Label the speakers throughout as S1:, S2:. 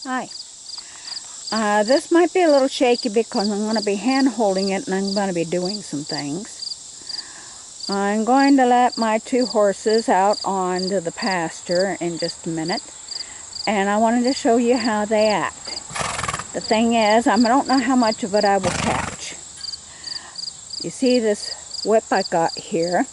S1: Hi. This might be a little shaky because I'm going to be hand holding it and I'm going to be doing some things. I'm going to let my 2 horses out onto the pasture in just a minute, and I wanted to show you how they act. The thing is, I don't know how much of it I will catch. You see this whip I got here?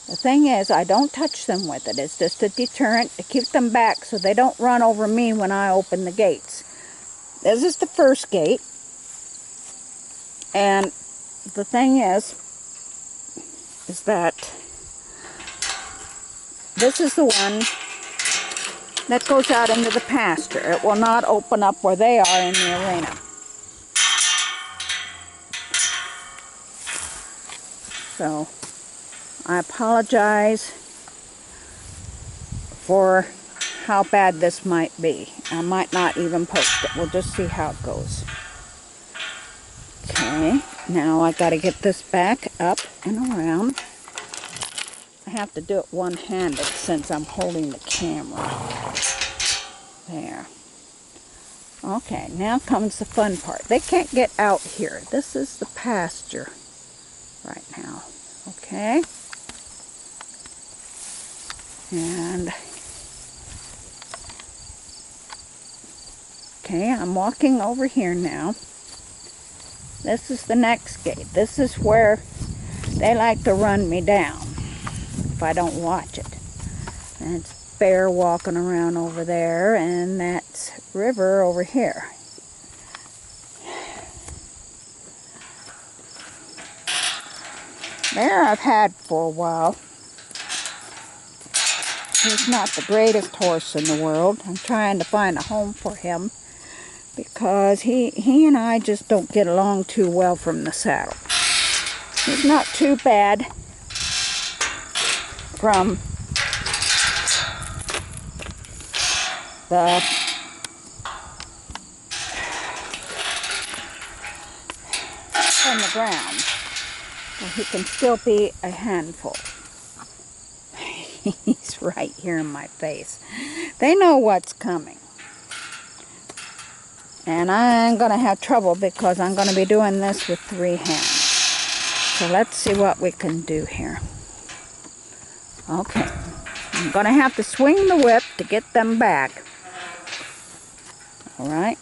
S1: The thing is, I don't touch them with it. It's just a deterrent to keep them back so they don't run over me when I open the gates. This is the first gate. And the thing is that this is the one that goes out into the pasture. It will not open up where they are in the arena. So, I apologize for how bad this might be. I might not even post it. We'll just see how it goes. Okay, now I got to get this back up and around. I have to do it one-handed since I'm holding the camera. There. Okay, now comes the fun part. They can't get out here. This is the pasture right now. Okay? And okay, I'm walking over here now. This is the next gate. This is where they like to run me down if I don't watch it. And it's Bear walking around over there, and that's River over here. Bear I've had for a while. He's not the greatest horse in the world. I'm trying to find a home for him because he and I just don't get along too well from the saddle. He's not too bad from the ground, but he can still be a handful. He's right here in my face. They know what's coming. And I'm going to have trouble because I'm going to be doing this with 3 hands. So let's see what we can do here. Okay. I'm going to have to swing the whip to get them back. Alright.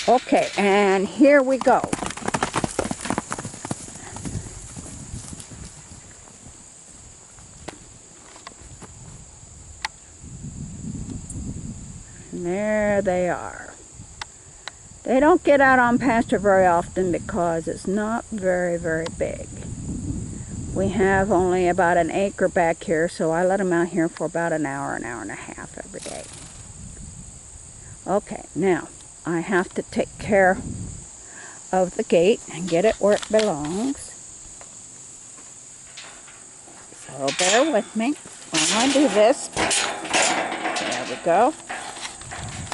S1: Okay, and here we go. And there they are. They don't get out on pasture very often because it's not very, very big. We have only about an acre back here, so I let them out here for about an hour and a half every day. Okay, now I have to take care of the gate and get it where it belongs. So bear with me while I do this. There we go.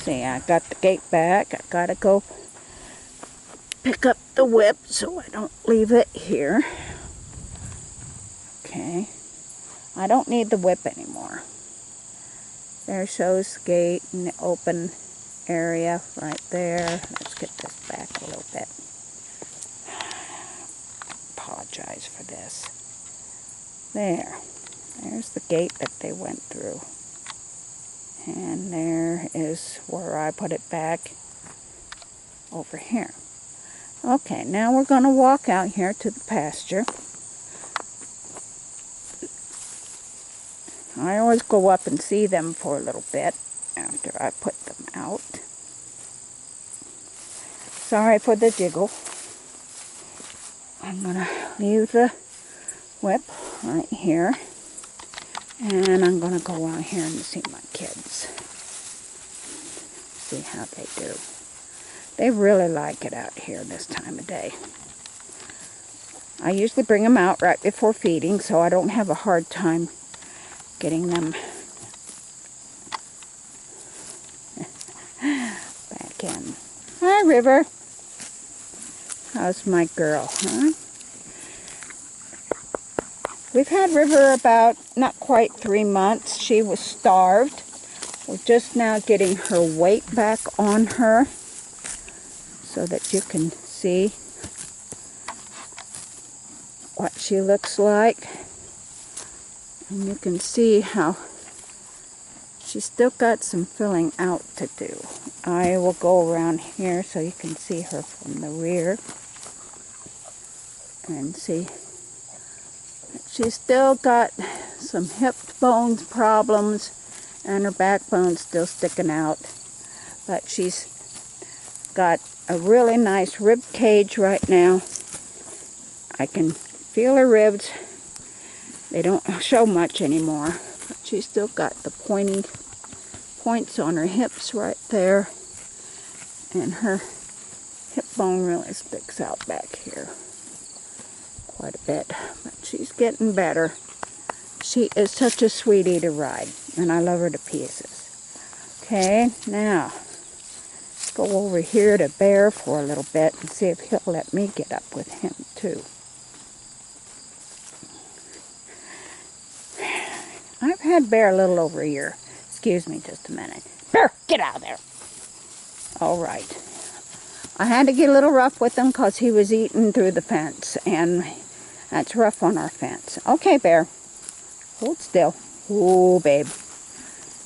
S1: See, I got the gate back. I gotta go pick up the whip so I don't leave it here. Okay. I don't need the whip anymore. There shows the gate and the open area right there. Let's get this back a little bit. Apologize for this. There's the gate that they went through. And there is where I put it back over here. Okay, now we're going to walk out here to the pasture. I always go up and see them for a little bit after I put them out. Sorry for the jiggle. I'm going to leave the whip right here. And I'm going to go out here and see my kids. See how they do. They really like it out here this time of day. I usually bring them out right before feeding, so I don't have a hard time getting them back in. Hi, River. How's my girl, huh? We've had River about not quite 3 months. She was starved, We're just now getting her weight back on her so that you can see what she looks like. And you can see how she's still got some filling out to do. I will go around here so you can see her from the rear. And see, she's still got some hip bones problems and her backbone's still sticking out. But she's got a really nice rib cage right now. I can feel her ribs. They don't show much anymore, but she's still got the points on her hips right there. And her hip bone really sticks out back here quite a bit, but she's getting better. She is such a sweetie to ride, and I love her to pieces. Okay, now go over here to Bear for a little bit and see if he'll let me get up with him too. I've had Bear a little over a year. Excuse me just a minute. Bear, get out of there. All right. I had to get a little rough with him because he was eating through the fence, and that's rough on our fence. Okay, Bear. Hold still. Oh, babe.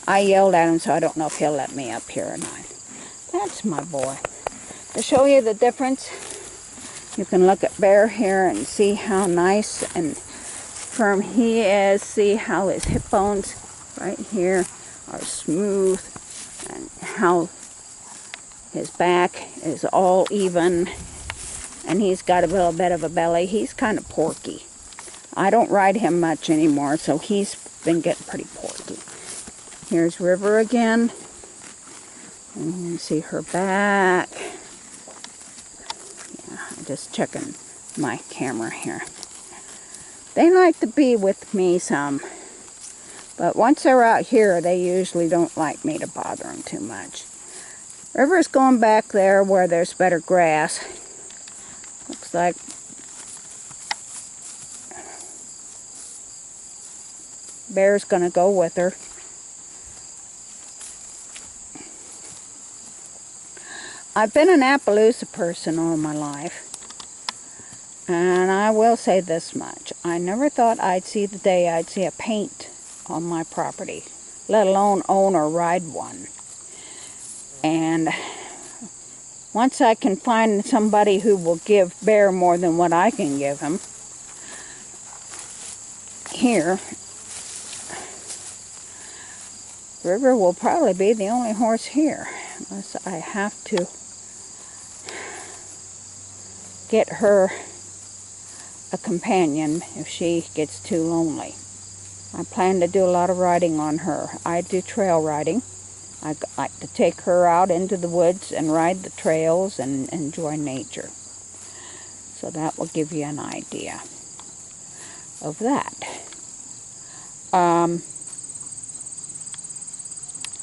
S1: I yelled at him, so I don't know if he'll let me up here or not. That's my boy. To show you the difference, you can look at Bear here and see how nice and firm he is. See how his hip bones right here are smooth, and how his back is all even, and he's got a little bit of a belly. He's kind of porky. I don't ride him much anymore, so he's been getting pretty porky. Here's River again, and you can see her back. Yeah, I'm just checking my camera here. They like to be with me some, but once they're out here, they usually don't like me to bother them too much. River's going back there where there's better grass. Looks like Bear's gonna go with her. I've been an Appaloosa person all my life, and I will say this much. I never thought I'd see the day I'd see a paint on my property, let alone own or ride one. And once I can find somebody who will give Bear more than what I can give him, here, River will probably be the only horse here, unless I have to get her a companion if she gets too lonely. I plan to do a lot of riding on her. I do trail riding. I like to take her out into the woods and ride the trails and enjoy nature. So that will give you an idea of that.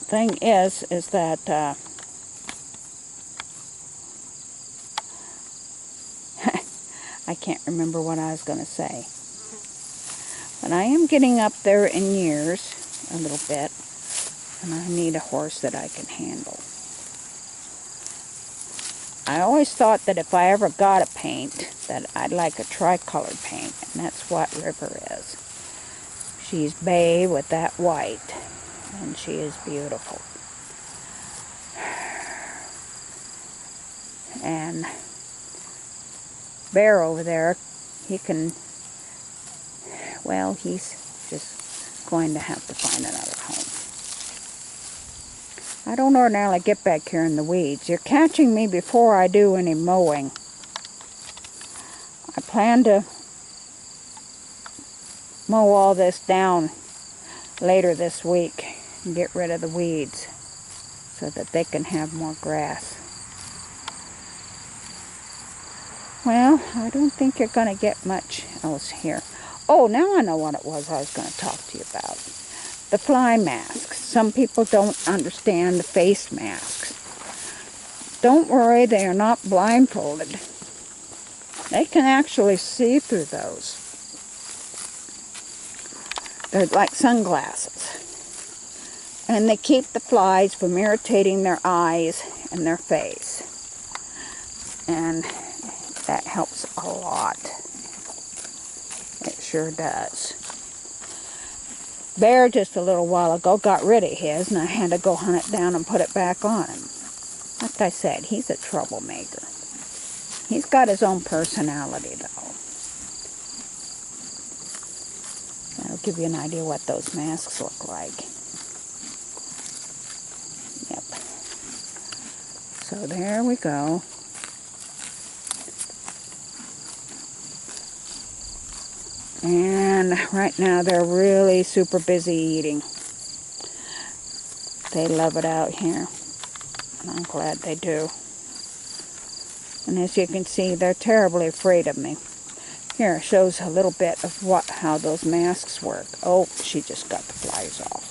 S1: Thing is that I can't remember what I was going to say. But I am getting up there in years a little bit, and I need a horse that I can handle. I always thought that if I ever got a paint, that I'd like a tricolored paint, and that's what River is. She's bay with that white, and she is beautiful. And Bear over there, he can, well, he's just going to have to find another home. I don't ordinarily get back here in the weeds. You're catching me before I do any mowing. I plan to mow all this down later this week and get rid of the weeds so that they can have more grass. Well, I don't think you're going to get much else here. Oh, now I know what it was I was going to talk to you about. The fly masks. Some people don't understand the face masks. Don't worry, they are not blindfolded. They can actually see through those. They're like sunglasses. And they keep the flies from irritating their eyes and their face. And that helps a lot. It sure does. Bear just a little while ago got rid of his, and I had to go hunt it down and put it back on him. Like I said, he's a troublemaker. He's got his own personality, though. That'll give you an idea what those masks look like. Yep. So there we go. And right now they're really super busy eating. They love it out here. And I'm glad they do. And as you can see, they're terribly afraid of me. Here, shows a little bit of how those masks work. Oh, she just got the flies off.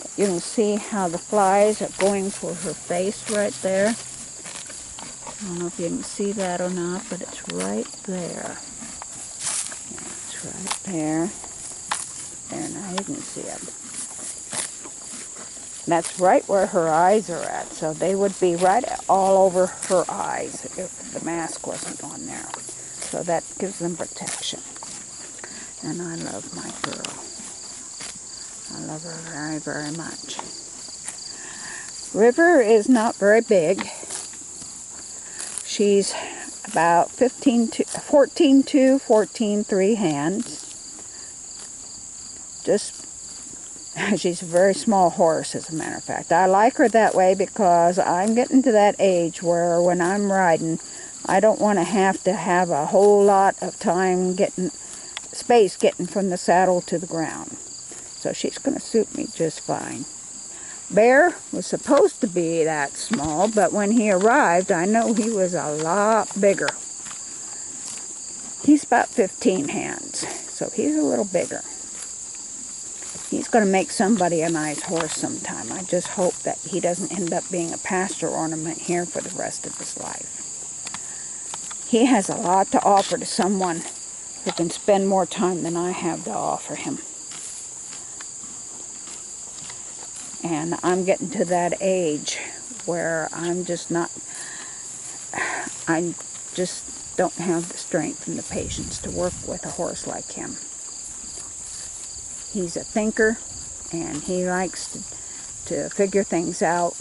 S1: But you can see how the flies are going for her face right there. I don't know if you can see that or not, but it's right there. Right there. There, now you can see them. That's right where her eyes are at. So they would be right all over her eyes if the mask wasn't on there. So that gives them protection. And I love my girl. I love her very, very much. River is not very big. She's about 14.3 hands. She's a very small horse, as a matter of fact. I like her that way because I'm getting to that age where when I'm riding, I don't want to have a whole lot of time getting from the saddle to the ground. So she's going to suit me just fine. Bear was supposed to be that small, but when he arrived, I know he was a lot bigger. He's about 15 hands, so he's a little bigger. He's going to make somebody a nice horse sometime. I just hope that he doesn't end up being a pasture ornament here for the rest of his life. He has a lot to offer to someone who can spend more time than I have to offer him. And I'm getting to that age where I just don't have the strength and the patience to work with a horse like him. He's a thinker, and he likes to figure things out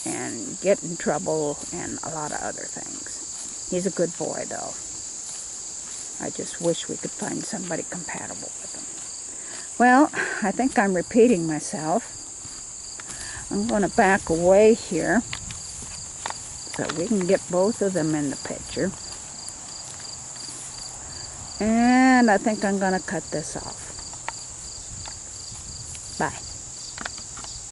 S1: and get in trouble and a lot of other things. He's a good boy, though. I just wish we could find somebody compatible with him. Well, I think I'm repeating myself. I'm going to back away here so we can get both of them in the picture. And I think I'm going to cut this off. Bye.